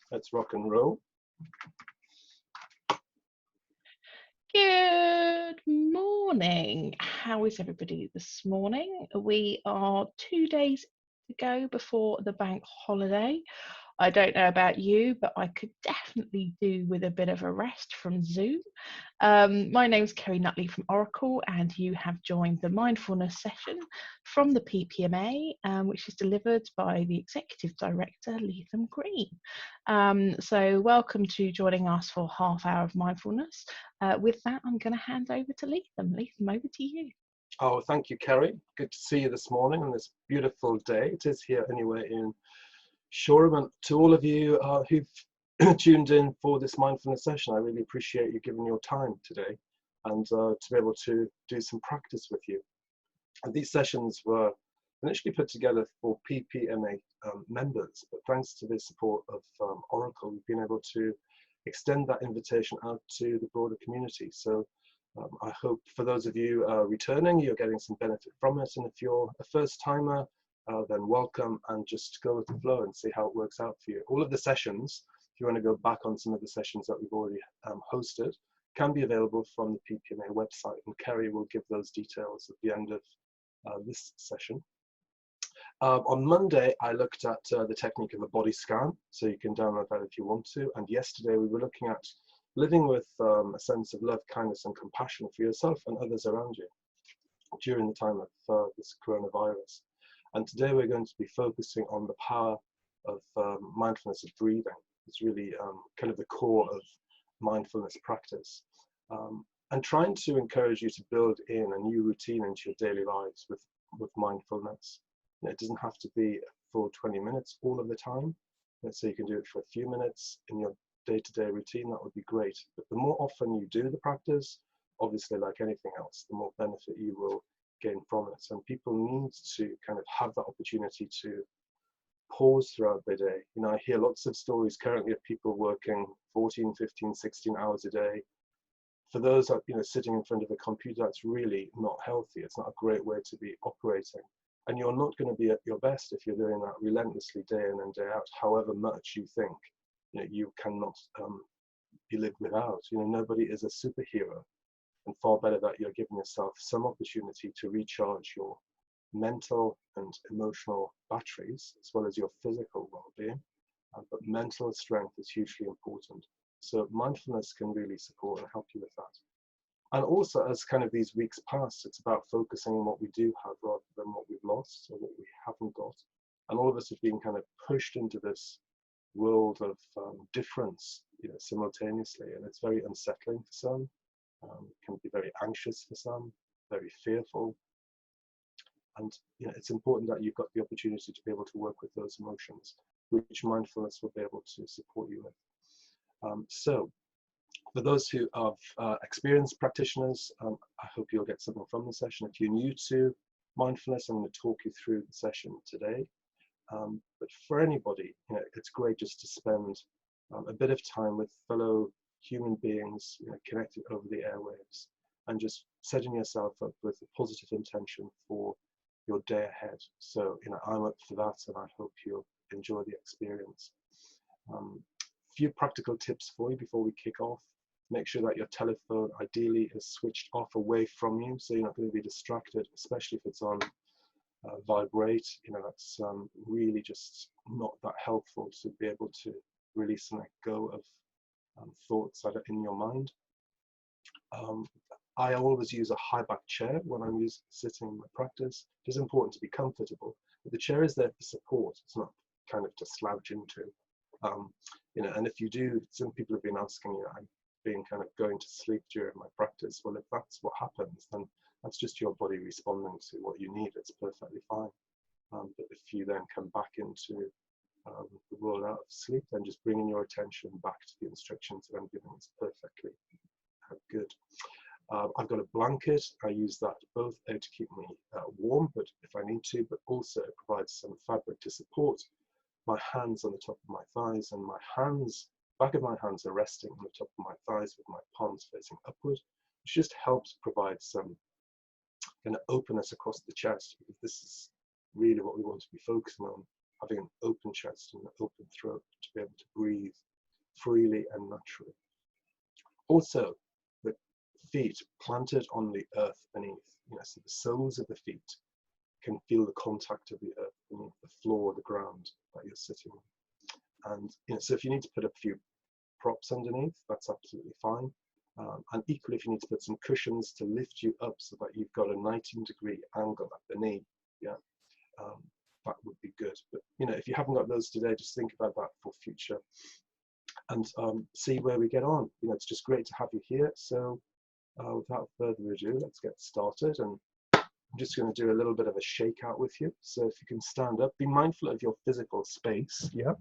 Let's rock and roll. Good morning. How is everybody this morning? We are 2 days to go before the bank holiday. I don't know about you, but I could definitely do with a bit of a rest from Zoom. My name's Kerry Nutley from Oracle, and you have joined the mindfulness session from the PPMA, which is delivered by the Executive Director, Leatham Green. So welcome to joining us for half hour of mindfulness. With that, I'm going to hand over to Leatham. Leatham, over to you. Oh, thank you, Kerry. Good to see you this morning on this beautiful day. It is here anyway in Shoreham. And to all of you who've tuned in for this mindfulness session, I really appreciate you giving your time today and to be able to do some practice with you. And these sessions were initially put together for PPMA members, but thanks to the support of Oracle, we've been able to extend that invitation out to the broader community. So I hope for those of you returning, you're getting some benefit from it. And if you're a first timer, then welcome, and just go with the flow and see how it works out for you. All of the sessions, if you want to go back on some of the sessions that we've already hosted, can be available from the PPMA website, and Kerry will give those details at the end of this session. On Monday, I looked at the technique of a body scan, so you can download that if you want to. And yesterday, we were looking at living with a sense of love, kindness, and compassion for yourself and others around you during the time of this coronavirus. And today, we're going to be focusing on the power of mindfulness of breathing. It's really kind of the core of mindfulness practice. And trying to encourage you to build in a new routine into your daily lives with mindfulness. It doesn't have to be for 20 minutes all of the time. Let's say you can do it for a few minutes in your day-to-day routine, that would be great. But the more often you do the practice, obviously like anything else, the more benefit you will gain from it. And people need to kind of have that opportunity to pause throughout their day. You know, I hear lots of stories currently of people working 14, 15, 16 hours a day. For those that, sitting in front of a computer, that's really not healthy. It's not a great way to be operating. And you're not going to be at your best if you're doing that relentlessly day in and day out, however much you think you cannot be lived without. Nobody is a superhero, and far better that you're giving yourself some opportunity to recharge your mental and emotional batteries, as well as your physical well-being. But mental strength is hugely important. So mindfulness can really support and help you with that. And also, as kind of these weeks pass, it's about focusing on what we do have rather than what we've lost or what we haven't got. And all of us have been kind of pushed into this world of difference, simultaneously, and it's very unsettling for some. It can be very anxious for some, very fearful. And it's important that you've got the opportunity to be able to work with those emotions, which mindfulness will be able to support you with. So, for those who are experienced practitioners, I hope you'll get something from the session. If you're new to mindfulness, I'm going to talk you through the session today. But for anybody, it's great just to spend a bit of time with fellow human beings, connected over the airwaves, and just setting yourself up with a positive intention for your day ahead. So, I'm up for that, and I hope you'll enjoy the experience. Few practical tips for you before we kick off. Make sure that your telephone ideally is switched off away from you, so you're not going to be distracted, especially if it's on vibrate. That's really just not that helpful to be able to release and let go of thoughts that are in your mind. I always use a high back chair when I'm sitting in my practice. It is important to be comfortable, but the chair is there for support. It's not kind of to slouch into. And if you do, some people have been asking, I'm being kind of going to sleep during my practice. Well, if that's what happens, then that's just your body responding to what you need. It's perfectly fine. But if you then come back into the world out of sleep, then just bringing your attention back to the instructions that I'm giving is perfectly good. I've got a blanket. I use that both to keep me warm, but if I need to, but also it provides some fabric to support my hands on the top of my thighs, and my hands, back of my hands are resting on the top of my thighs with my palms facing upward, which just helps provide some kind of openness across the chest, because this is really what we want to be focusing on having an open chest and an open throat to be able to breathe freely and naturally. Also, the feet planted on the earth beneath, so the soles of the feet can feel the contact of the earth beneath the floor, the ground that you're sitting on. And so if you need to put a few props underneath, that's absolutely fine. And equally, if you need to put some cushions to lift you up so that you've got a 90-degree angle at the knee, that would be good. But if you haven't got those today, just think about that for future and see where we get on. It's just great to have you here. So without further ado, let's get started. And I'm just going to do a little bit of a shake out with you. So if you can stand up, be mindful of your physical space. Yeah.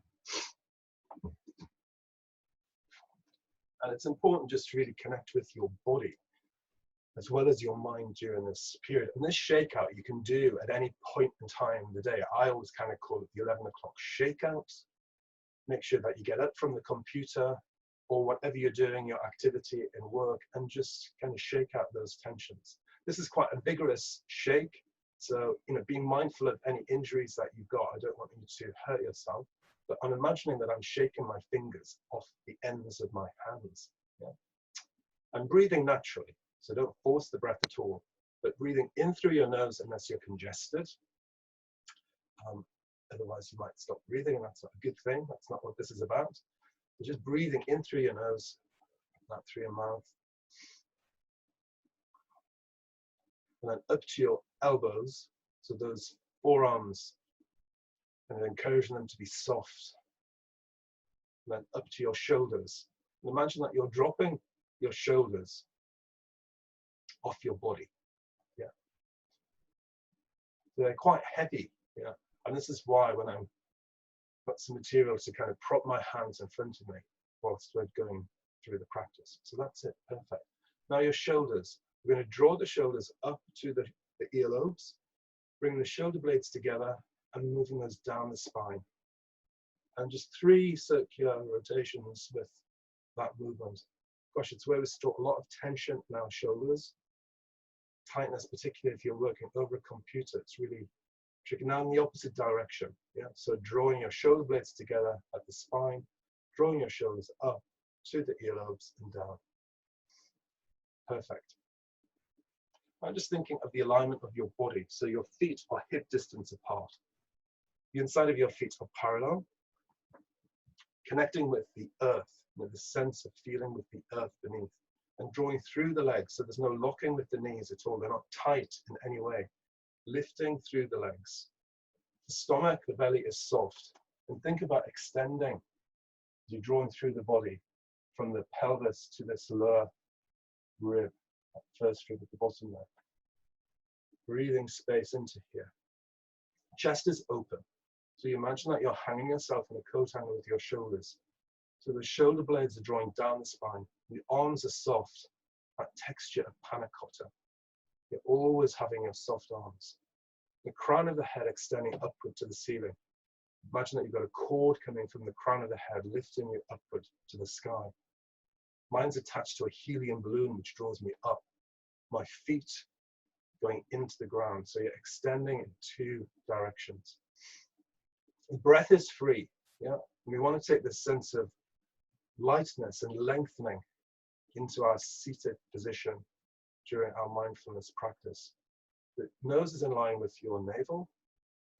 And it's important just to really connect with your body as well as your mind during this period. And this shakeout you can do at any point in time of the day. I always kind of call it the 11 o'clock shakeout. Make sure that you get up from the computer or whatever you're doing, your activity in work, and just kind of shake out those tensions. This is quite a vigorous shake. So, being mindful of any injuries that you've got. I don't want you to hurt yourself. But I'm imagining that I'm shaking my fingers off the ends of my hands. Yeah? I'm breathing naturally, so don't force the breath at all, but breathing in through your nose unless you're congested. Otherwise, you might stop breathing, and that's not a good thing. That's not what this is about. So just breathing in through your nose, out through your mouth. And then up to your elbows, so those forearms, and encouraging them to be soft. And then up to your shoulders. And imagine that you're dropping your shoulders off your body. Yeah. So they're quite heavy. Yeah. And this is why when I've got some material to kind of prop my hands in front of me whilst we're going through the practice. So that's it. Perfect. Now your shoulders. We're going to draw the shoulders up to the earlobes, bring the shoulder blades together, and moving those down the spine. And just 3 circular rotations with that movement. Gosh, it's where we store a lot of tension in our shoulders. Tightness, particularly if you're working over a computer, it's really tricky. Now in the opposite direction. Yeah. So drawing your shoulder blades together at the spine, drawing your shoulders up to the earlobes and down. Perfect. I'm just thinking of the alignment of your body. So your feet are hip distance apart. The inside of your feet are parallel, connecting with the earth, with the sense of feeling with the earth beneath, and drawing through the legs. So there's no locking with the knees at all. They're not tight in any way. Lifting through the legs. The stomach, the belly is soft. And think about extending as you're drawing through the body from the pelvis to this lower rib, that first rib at the bottom there. Breathing space into here. Chest is open. So you imagine that you're hanging yourself in a coat hanger with your shoulders. So the shoulder blades are drawing down the spine. The arms are soft, that texture of panna cotta. You're always having your soft arms. The crown of the head extending upward to the ceiling. Imagine that you've got a cord coming from the crown of the head, lifting you upward to the sky. Mine's attached to a helium balloon, which draws me up. My feet going into the ground. So you're extending in 2 directions. The breath is free. Yeah. We want to take this sense of lightness and lengthening into our seated position during our mindfulness practice. The nose is in line with your navel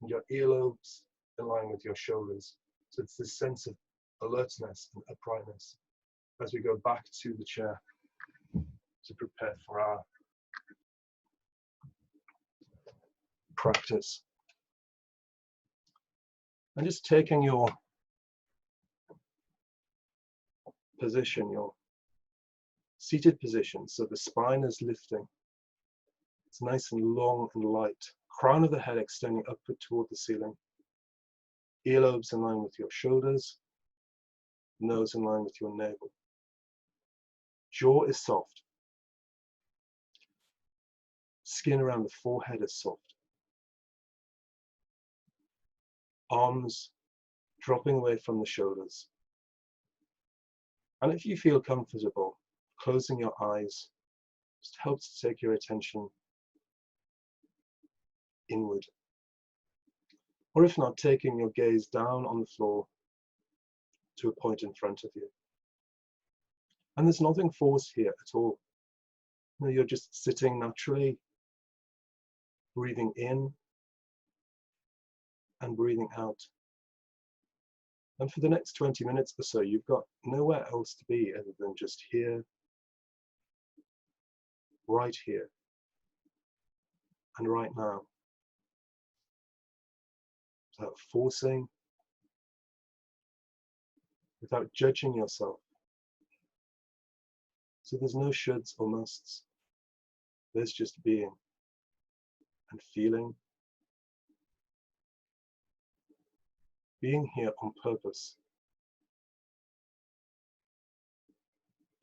and your earlobes in line with your shoulders. So it's this sense of alertness and uprightness as we go back to the chair to prepare for our practice. And just taking your position, your seated position, so the spine is lifting. It's nice and long and light. Crown of the head extending upward toward the ceiling. Earlobes in line with your shoulders. Nose in line with your navel. Jaw is soft. Skin around the forehead is soft. Arms dropping away from the shoulders. And if you feel comfortable, closing your eyes just helps to take your attention inward. Or if not, taking your gaze down on the floor to a point in front of you. And there's nothing forced here at all. No, you're just sitting naturally, breathing in and breathing out. And for the next 20 minutes or so, you've got nowhere else to be other than just here, right here, and right now. Without forcing, without judging yourself. So there's no shoulds or musts. There's just being and feeling. Being here on purpose.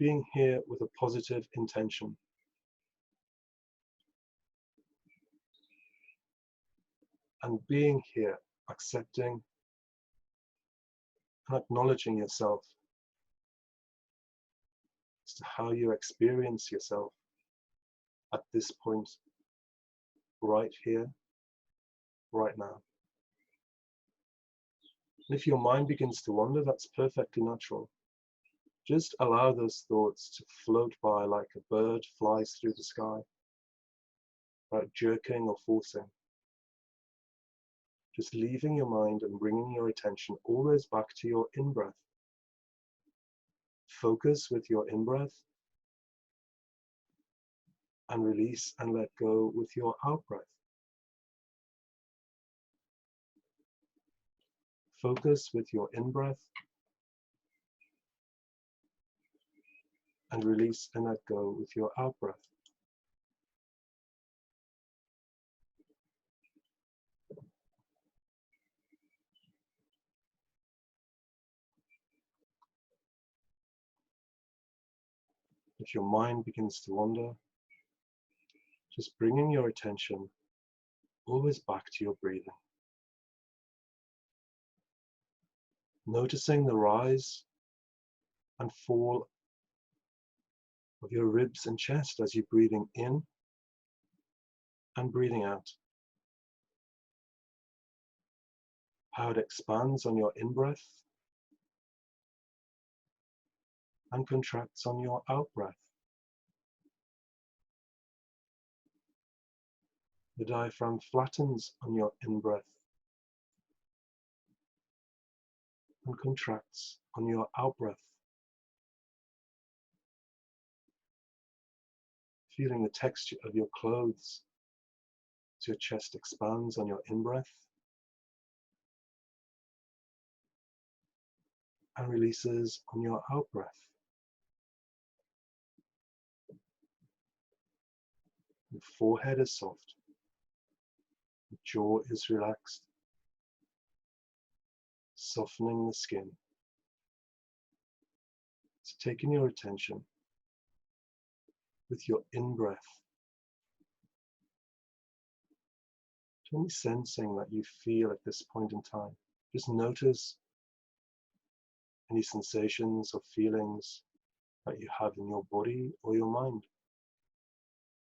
Being here with a positive intention. And being here, accepting and acknowledging yourself as to how you experience yourself at this point, right here, right now. And if your mind begins to wander, that's perfectly natural. Just allow those thoughts to float by like a bird flies through the sky, without jerking or forcing. Just leaving your mind and bringing your attention always back to your in-breath. Focus with your in-breath and release and let go with your out-breath. Focus with your in-breath and release and let go with your out-breath. If your mind begins to wander, just bringing your attention always back to your breathing. Noticing the rise and fall of your ribs and chest as you're breathing in and breathing out. How it expands on your in-breath and contracts on your out-breath. The diaphragm flattens on your in-breath and contracts on your out-breath. Feeling the texture of your clothes as your chest expands on your in-breath and releases on your out-breath. The forehead is soft, the jaw is relaxed, softening the skin. So taking your attention with your in-breath to any sensing that you feel at this point in time. Just notice any sensations or feelings that you have in your body or your mind.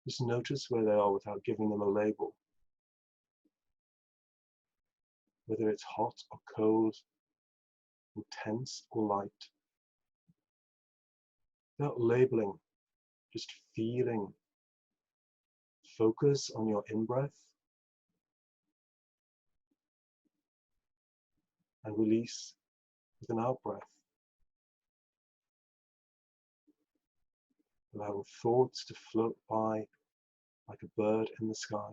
Just notice where they are without giving them a label. Whether it's hot or cold, intense or light. Without labeling, just feeling. Focus on your in-breath and release with an out-breath. Allowing thoughts to float by like a bird in the sky.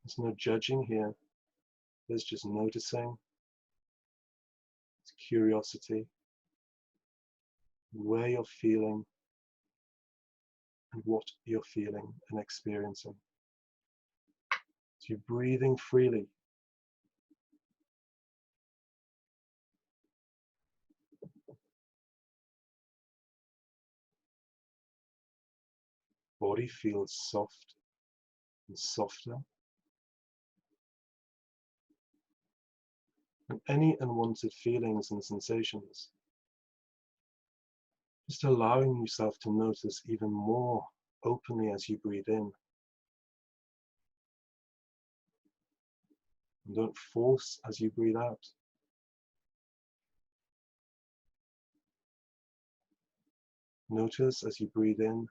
There's no judging here. There's just noticing. It's curiosity. Where you're feeling and what you're feeling and experiencing. So you're breathing freely. Body feels soft and softer. And any unwanted feelings and sensations, just allowing yourself to notice even more openly as you breathe in. And don't force as you breathe out. Notice as you breathe in,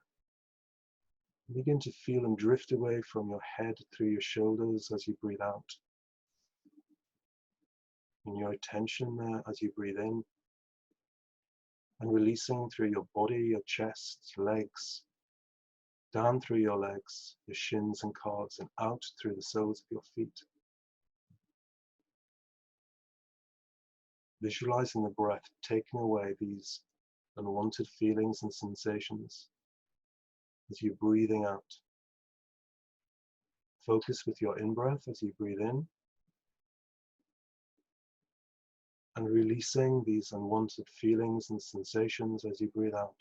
begin to feel and drift away from your head through your shoulders as you breathe out. And your attention there as you breathe in, and releasing through your body, your chest, legs, down through your legs, your shins and calves, and out through the soles of your feet. Visualizing the breath taking away these unwanted feelings and sensations as you're breathing out. Focus with your in-breath as you breathe in, and releasing these unwanted feelings and sensations as you breathe out.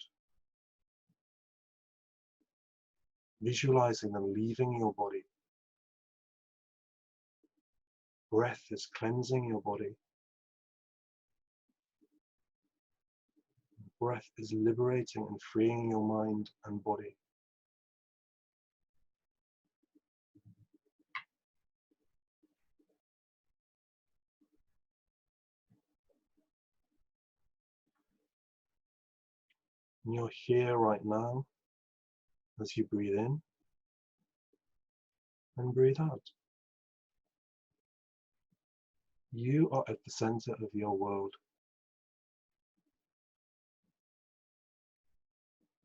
Visualizing them leaving your body. Breath is cleansing your body. Breath is liberating and freeing your mind and body. And you're here right now as you breathe in and breathe out. You are at the center of your world.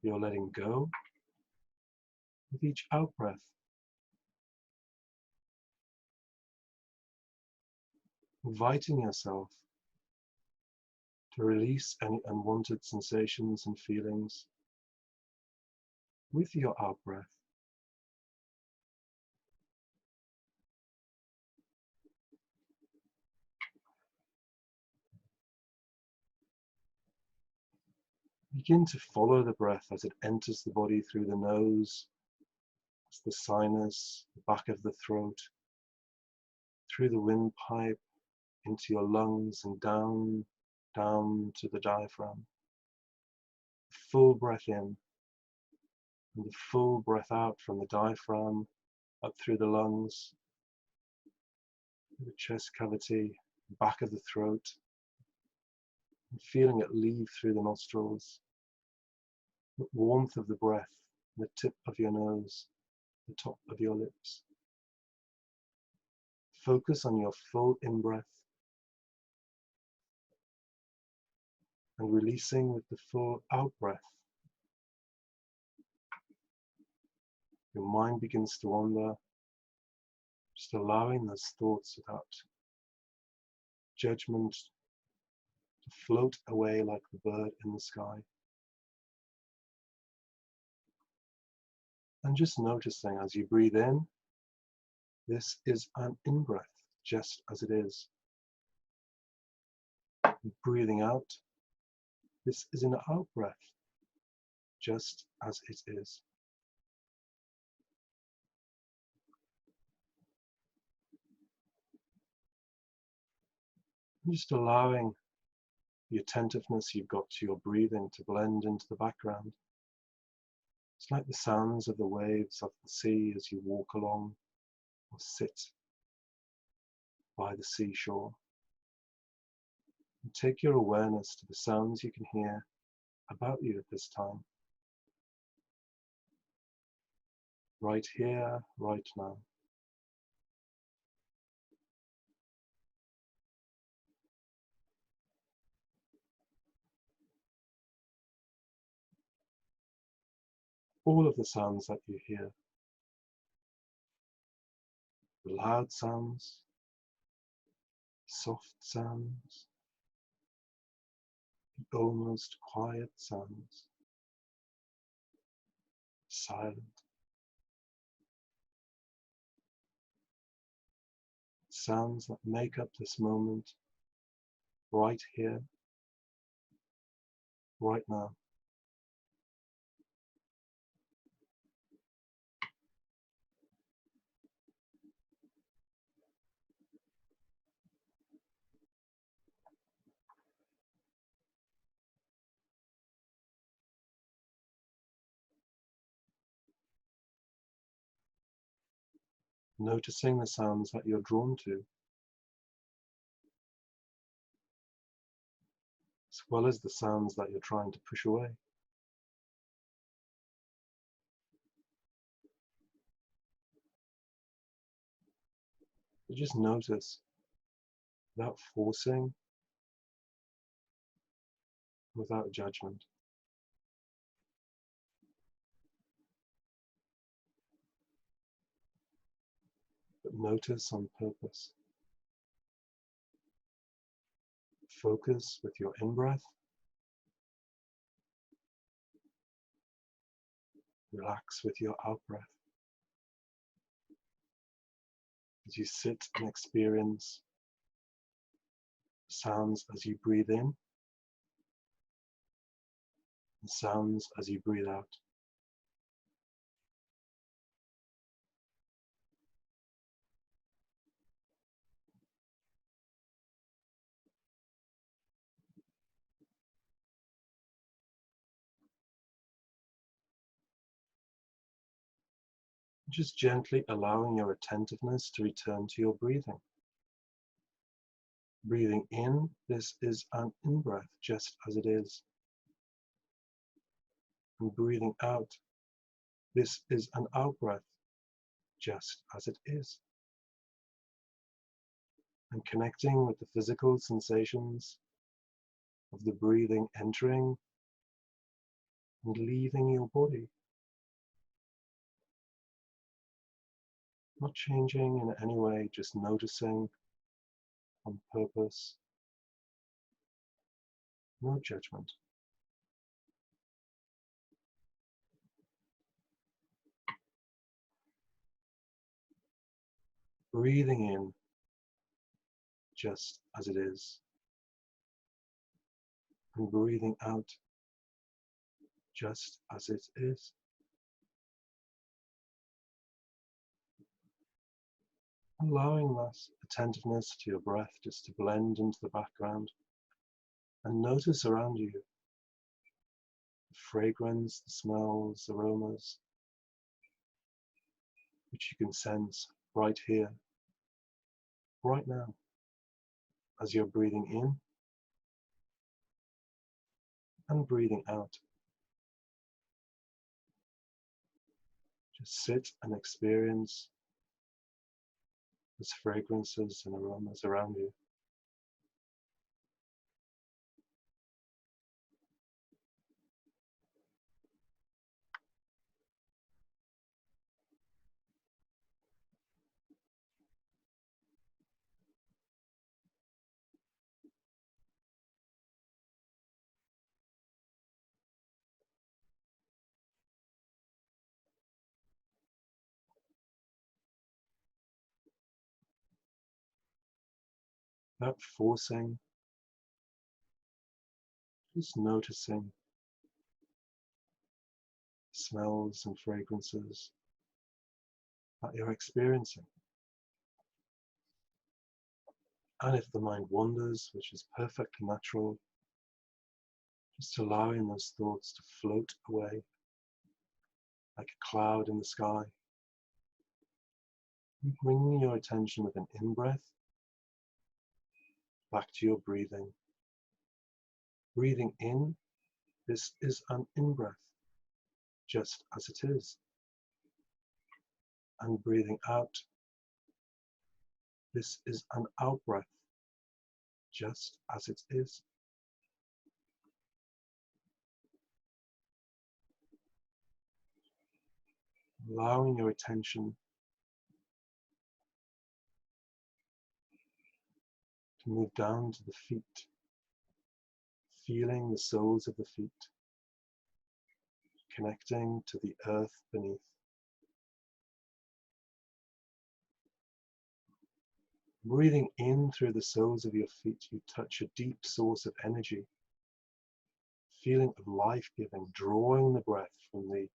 You're letting go with each out-breath. Inviting yourself to release any unwanted sensations and feelings with your out-breath. Begin to follow the breath as it enters the body through the nose, the sinus, the back of the throat, through the windpipe, into your lungs and down to the diaphragm. Full breath in and the full breath out from the diaphragm, up through the lungs, the chest cavity, back of the throat, and feeling it leave through the nostrils. The warmth of the breath, the tip of your nose, the top of your lips. Focus on your full in-breath and releasing with the full out-breath. Your mind begins to wander, just allowing those thoughts without judgment to float away like the bird in the sky. And just noticing as you breathe in, this is an in-breath, just as it is. Breathing out, this is an out-breath, just as it is. Just allowing the attentiveness you've got to your breathing to blend into the background. It's like the sounds of the waves of the sea as you walk along or sit by the seashore. And take your awareness to the sounds you can hear about you at this time. Right here, right now. All of the sounds that you hear. The loud sounds, soft sounds, the almost quiet sounds, silent. Sounds that make up this moment, right here, right now. noticing the sounds that you're drawn to, as well as the sounds that you're trying to push away. So just notice without forcing, without judgment. But notice on purpose. Focus with your in-breath. Relax with your out-breath. As you sit and experience sounds as you breathe in, and sounds as you breathe out. Just gently allowing your attentiveness to return to your breathing. Breathing in, this is an in-breath, just as it is. And breathing out, this is an out-breath, just as it is. And connecting with the physical sensations of the breathing entering and leaving your body. Not changing in any way, just noticing on purpose. No judgment. Breathing in, just as it is. And breathing out, just as it is. Allowing that attentiveness to your breath just to blend into the background and notice around you the fragrance, the smells, aromas, which you can sense right here, right now, as you're breathing in and breathing out. Just sit and experience those fragrances and aromas around you. Without forcing, just noticing smells and fragrances that you're experiencing. And if the mind wanders, which is perfectly natural, just allowing those thoughts to float away like a cloud in the sky. And bringing your attention with an in-breath back to your breathing. Breathing in, this is an in-breath, just as it is. And breathing out, this is an out-breath, just as it is. Allowing your attention to move down to the feet, feeling the soles of the feet, connecting to the earth beneath. Breathing in through the soles of your feet, you touch a deep source of energy, feeling of life-giving, drawing the breath from the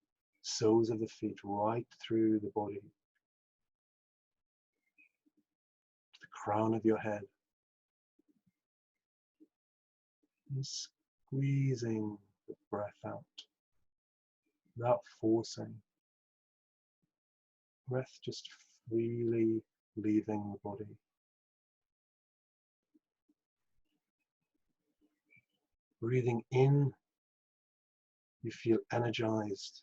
soles of the feet right through the body, to the crown of your head, and squeezing the breath out without forcing. Breath just freely leaving the body. Breathing in, you feel energized.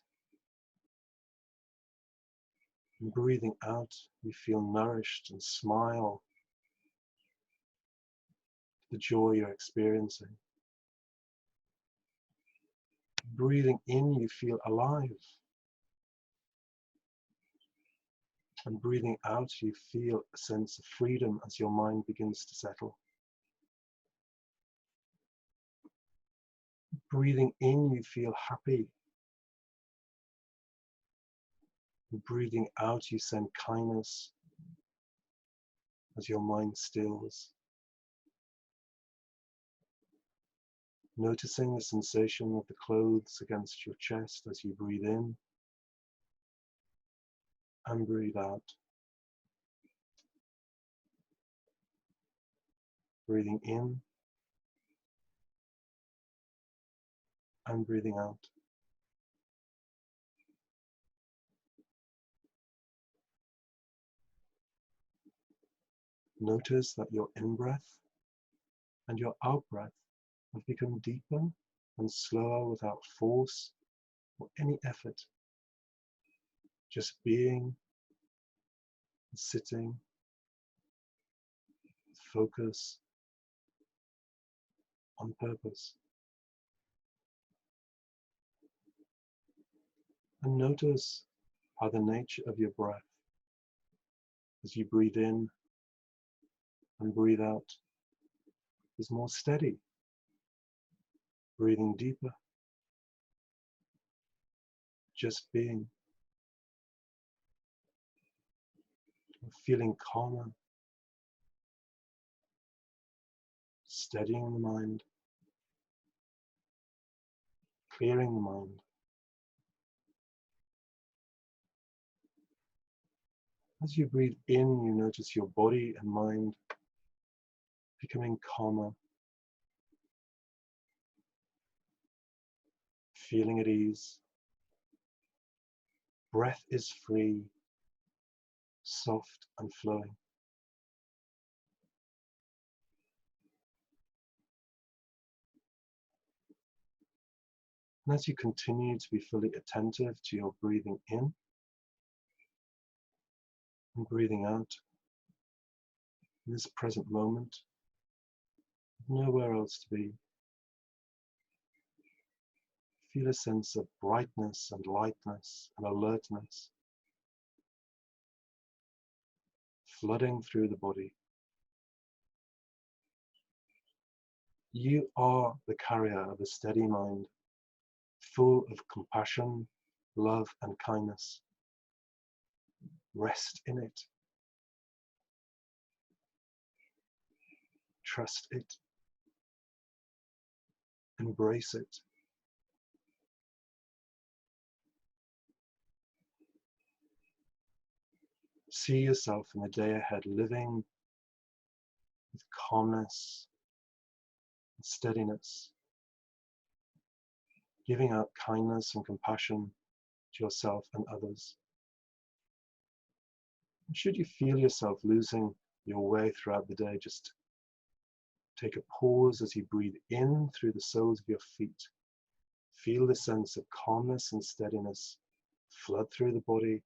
And breathing out, you feel nourished and smile the joy you're experiencing. Breathing in, you feel alive. And breathing out, you feel a sense of freedom as your mind begins to settle. Breathing in, you feel happy. And breathing out, you send kindness as your mind stills. Noticing the sensation of the clothes against your chest as you breathe in and breathe out. Breathing in and breathing out. Notice that your in-breath and your out-breath have become deeper and slower without force or any effort. Just being and sitting with focus on purpose. And notice how the nature of your breath, as you breathe in and breathe out, is more steady, breathing deeper, just being, feeling calmer, steadying the mind, clearing the mind. As you breathe in, you notice your body and mind becoming calmer, feeling at ease. Breath is free, soft and flowing. And as you continue to be fully attentive to your breathing in and breathing out, in this present moment, nowhere else to be, feel a sense of brightness and lightness and alertness flooding through the body. You are the carrier of a steady mind, full of compassion, love, and kindness. Rest in it. Trust it. Embrace it. See yourself in the day ahead living with calmness and steadiness, giving out kindness and compassion to yourself and others. And should you feel yourself losing your way throughout the day, just take a pause as you breathe in through the soles of your feet. Feel the sense of calmness and steadiness flood through the body,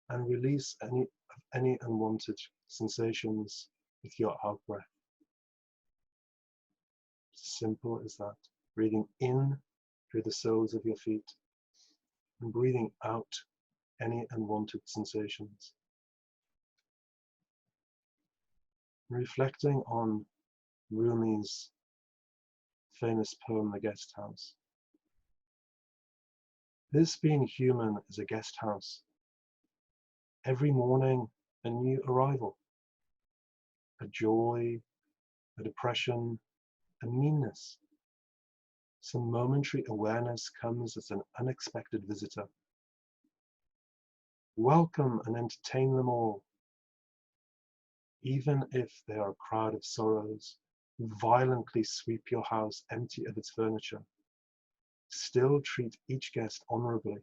and release any unwanted sensations with your out breath. Simple as that. Breathing in through the soles of your feet and breathing out any unwanted sensations. Reflecting on Rumi's famous poem, The Guest House. This being human is a guest house. Every morning, a new arrival. A joy, a depression, a meanness. Some momentary awareness comes as an unexpected visitor. Welcome and entertain them all. Even if they are a crowd of sorrows who violently sweep your house empty of its furniture, still treat each guest honorably.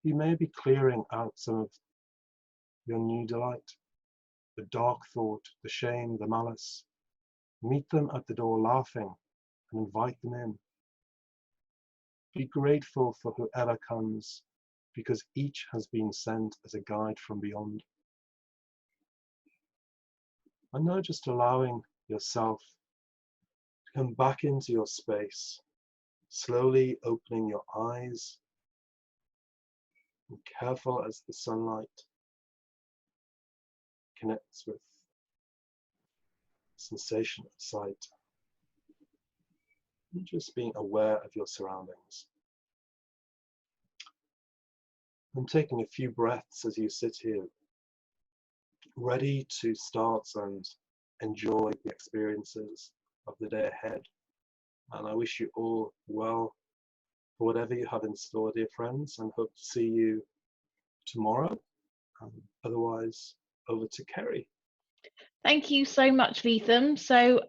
You may be clearing out some of your new delight, the dark thought, the shame, the malice. Meet them at the door laughing and invite them in. Be grateful for whoever comes, because each has been sent as a guide from beyond. And now just allowing yourself to come back into your space, slowly opening your eyes, and careful as the sunlight connects with sensation of sight. And just being aware of your surroundings. And taking a few breaths as you sit here, ready to start and enjoy the experiences of the day ahead. And I wish you all well for whatever you have in store, dear friends, and hope to see you tomorrow. Otherwise, over to Kerry. Thank you so much, Lethem. So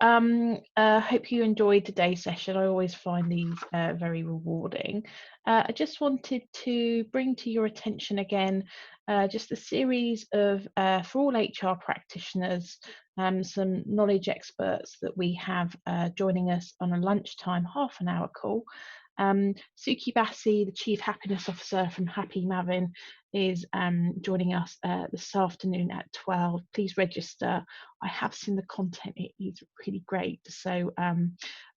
hope you enjoyed today's session. I always find these very rewarding. I just wanted to bring to your attention again just a series of, for all HR practitioners, some knowledge experts that we have joining us on a lunchtime half-an-hour call. Suki Bassi, the Chief Happiness Officer from Happy Mavin, is joining us this afternoon at 12. Please register. I have seen the content, it is really great. So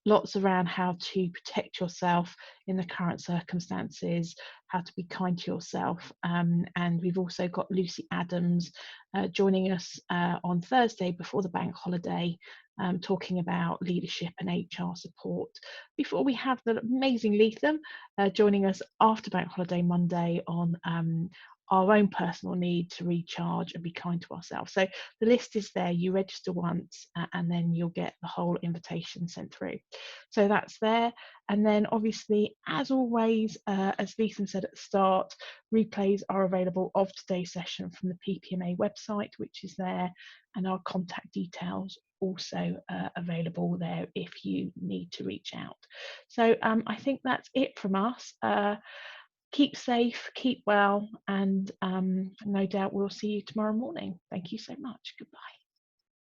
lots around how to protect yourself in the current circumstances, how to be kind to yourself. And we've also got Lucy Adams joining us on Thursday before the bank holiday, talking about leadership and HR support, before we have the amazing Lethem joining us after Bank Holiday Monday on our own personal need to recharge and be kind to ourselves. So the list is there. You register once and then you'll get the whole invitation sent through. So that's there. And then obviously, as always, as Lethem said at the start, replays are available of today's session from the PPMA website, which is there, and our contact details also available there if you need to reach out. So I think that's it from us. Keep safe, keep well, and no doubt we'll see you tomorrow morning. Thank you so much. Goodbye.